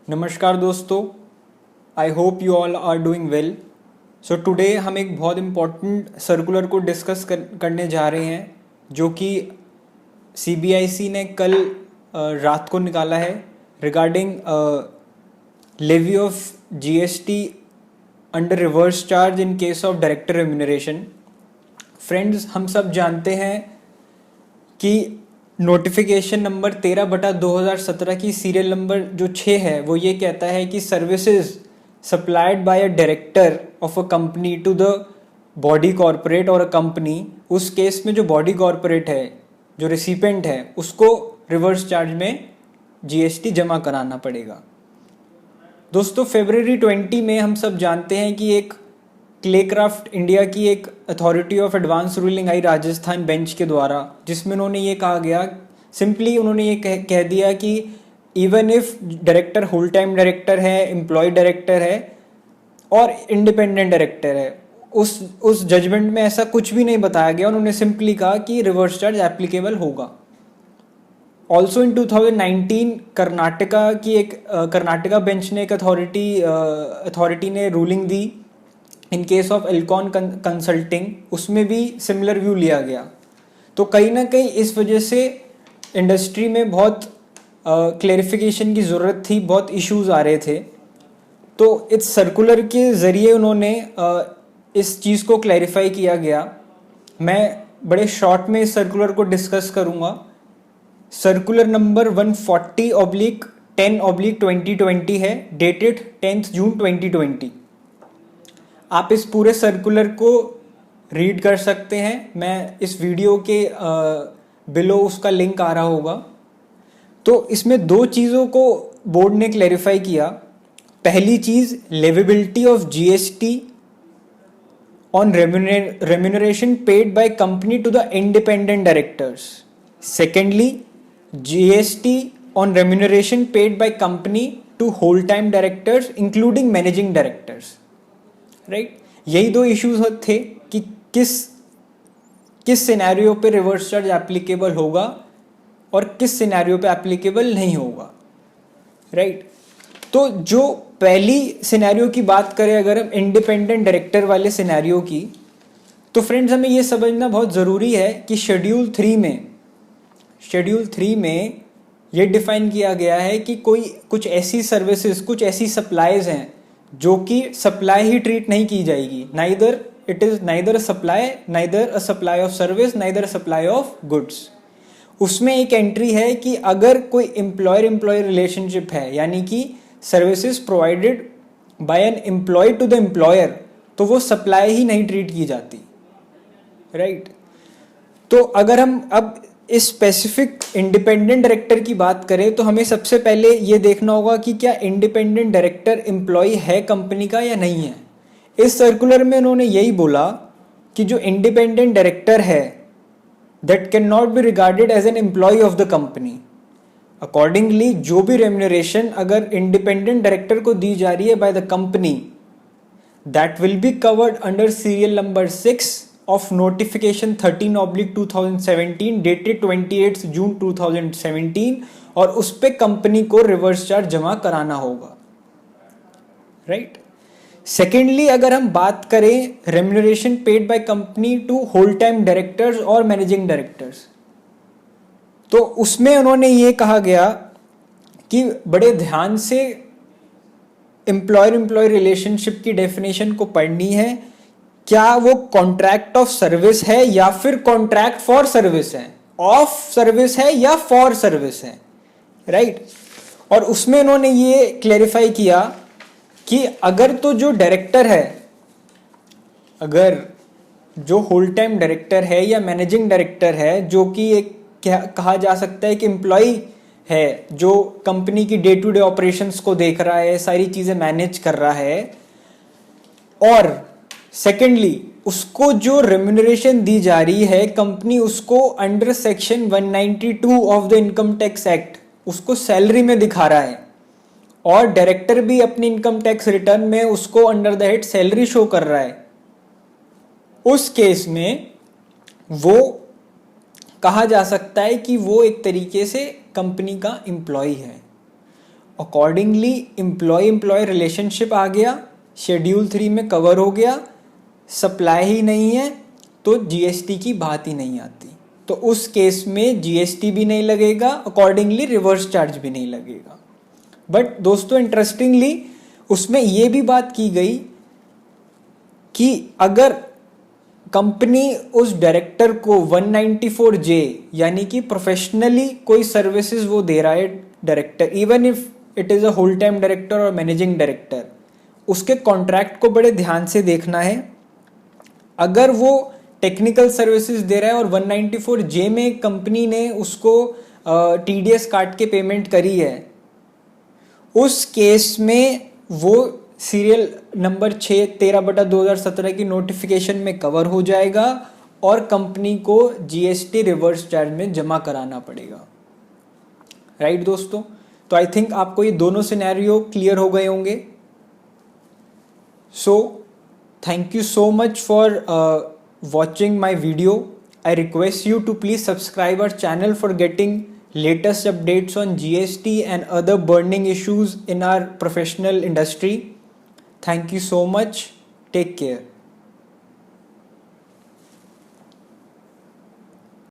नमस्कार दोस्तों, I hope you all are doing well. So today हम एक बहुत इम्पॉर्टेंट सर्कुलर को डिस्कस करने जा रहे हैं जो कि सीबीआईसी ने कल रात को निकाला है regarding levy of GST under reverse charge in case of director remuneration. Friends, हम सब जानते हैं कि नोटिफिकेशन नंबर 13/2017 की सीरियल नंबर जो 6 है वो ये कहता है कि services supplied by a director of a company to the body corporate और अ कंपनी, उस केस में जो बॉडी कॉरपोरेट है, जो रिसिपेंट है, उसको रिवर्स चार्ज में जीएसटी जमा कराना पड़ेगा। दोस्तों, फरवरी 20 में हम सब जानते हैं कि एक क्लेक्राफ्ट इंडिया की एक authority of advance ruling I Rajasthan bench के द्वारा, जिसमें उन्होंने ये कहा गया, सिंपली उन्होंने ये कह दिया कि even if director whole time director है, एम्प्लॉय डायरेक्टर है और इंडिपेंडेंट डायरेक्टर है, उस जजमेंट में ऐसा कुछ भी नहीं बताया गया। उन्होंने सिंपली कहा कि रिवर्स चार्ज एप्लीकेबल होगा। ऑल्सो इन 2019 कर्नाटका बेंच ने एक अथॉरिटी ने रूलिंग दी in case of Elcon consulting, उसमें भी सिमिलर व्यू लिया गया। तो कहीं ना कहीं इस वजह से इंडस्ट्री में बहुत क्लेरिफिकेशन की ज़रूरत थी, बहुत इश्यूज आ रहे थे। तो इस सर्कुलर के ज़रिए उन्होंने इस चीज़ को क्लैरिफाई किया गया। मैं बड़े शॉर्ट में इस सर्कुलर को डिस्कस करूँगा। सर्कुलर नंबर 140/10/2020 है, डेटेड 10 जून 2020। आप इस पूरे सर्कुलर को रीड कर सकते हैं। मैं इस वीडियो के बिलो उसका लिंक आ रहा होगा। तो इसमें दो चीज़ों को बोर्ड ने क्लैरिफाई किया। पहली चीज़, leviability of GST on remuneration paid by company to the independent directors. Secondly, GST on remuneration paid by company to whole time directors including managing directors. Right, यही दो इश्यूज थे कि किस सिनेरियो पे रिवर्स चार्ज एप्लीकेबल होगा और किस scenario पे एप्लीकेबल नहीं होगा। राइट, तो जो पहली सिनेरियो की बात करें, अगर हम इंडिपेंडेंट डायरेक्टर वाले सिनेरियो की, तो फ्रेंड्स हमें ये समझना बहुत ज़रूरी है कि शेड्यूल 3 में ये डिफाइन किया गया है कि कुछ ऐसी सर्विसेज, कुछ ऐसी सप्लाईज हैं जो कि सप्लाई ही ट्रीट नहीं की जाएगी। It is neither a supply of service, neither a supply of goods. उसमें एक एंट्री है कि अगर कोई एम्प्लॉयर रिलेशनशिप है, यानी कि services provided by an employee to the employer, तो वो सप्लाई ही नहीं ट्रीट की जाती। राइट, तो अगर हम अब इस स्पेसिफिक इंडिपेंडेंट डायरेक्टर की बात करें तो हमें सबसे पहले ये देखना होगा कि क्या इंडिपेंडेंट डायरेक्टर एम्प्लॉय है कंपनी का या नहीं है। इस सर्कुलर में उन्होंने यही बोला कि जो इंडिपेंडेंट डायरेक्टर है, that can not be regarded as an employee of the company. Accordingly जो भी रेम्यूनरेशन अगर इंडिपेंडेंट डायरेक्टर को दी जा रही है by the company, that will be covered under serial number 6 of notification 13/2017 dated 28 जून 2017, और उस पे कंपनी को रिवर्स चार्ज जमा कराना होगा। राइट, सेकेंडली, अगर हम बात करें remuneration paid by company to whole time directors और मैनेजिंग डायरेक्टर्स, तो उसमें उन्होंने ये कहा गया कि बड़े ध्यान से एम्प्लॉयर रिलेशनशिप की डेफिनेशन को पढ़नी है। क्या वो कॉन्ट्रैक्ट ऑफ सर्विस है या फिर कॉन्ट्रैक्ट फॉर सर्विस है, ऑफ सर्विस है या फॉर सर्विस है। राइट, और उसमें उन्होंने ये क्लैरिफाई किया कि अगर तो जो डायरेक्टर है, अगर जो होल टाइम डायरेक्टर है या मैनेजिंग डायरेक्टर है, जो कि एक कहा जा सकता है कि एम्प्लॉय है, जो कंपनी की डे टू डे ऑपरेशंस को देख रहा है, सारी चीजें मैनेज कर रहा है, और सेकेंडली उसको जो रेम्यूनरेशन दी जा रही है, कंपनी उसको under section 192 of the income tax act उसको सैलरी में दिखा रहा है, और डायरेक्टर भी अपनी इनकम टैक्स रिटर्न में उसको under the head salary show कर रहा है, उस केस में वो कहा जा सकता है कि वो एक तरीके से कंपनी का एम्प्लॉय है। अकॉर्डिंगली एम्प्लॉय रिलेशनशिप आ गया, शेड्यूल 3 में कवर हो गया, सप्लाई ही नहीं है तो जीएसटी की बात ही नहीं आती। तो उस केस में जीएसटी भी नहीं लगेगा, अकॉर्डिंगली रिवर्स चार्ज भी नहीं लगेगा। बट दोस्तों इंटरेस्टिंगली उसमें ये भी बात की गई कि अगर कंपनी उस डायरेक्टर को 194J यानी कि प्रोफेशनली कोई सर्विसेज वो दे रहा है director, even if it is a whole time director और मैनेजिंग डायरेक्टर, उसके कॉन्ट्रैक्ट को बड़े ध्यान से देखना है। अगर वो टेक्निकल सर्विसेज दे रहा है और 194J में कंपनी ने उसको TDS काट के पेमेंट करी है, उस केस में वो सीरियल नंबर 6 13/2017 की नोटिफिकेशन में कवर हो जाएगा और कंपनी को जीएसटी रिवर्स चार्ज में जमा कराना पड़ेगा। राइट दोस्तों, तो आई थिंक आपको ये दोनों सिनेरियो क्लियर हो गए होंगे। So thank you so much for watching my video. I request you to please subscribe our channel for getting latest updates on GST and other burning issues in our professional industry. Thank you so much. Take care.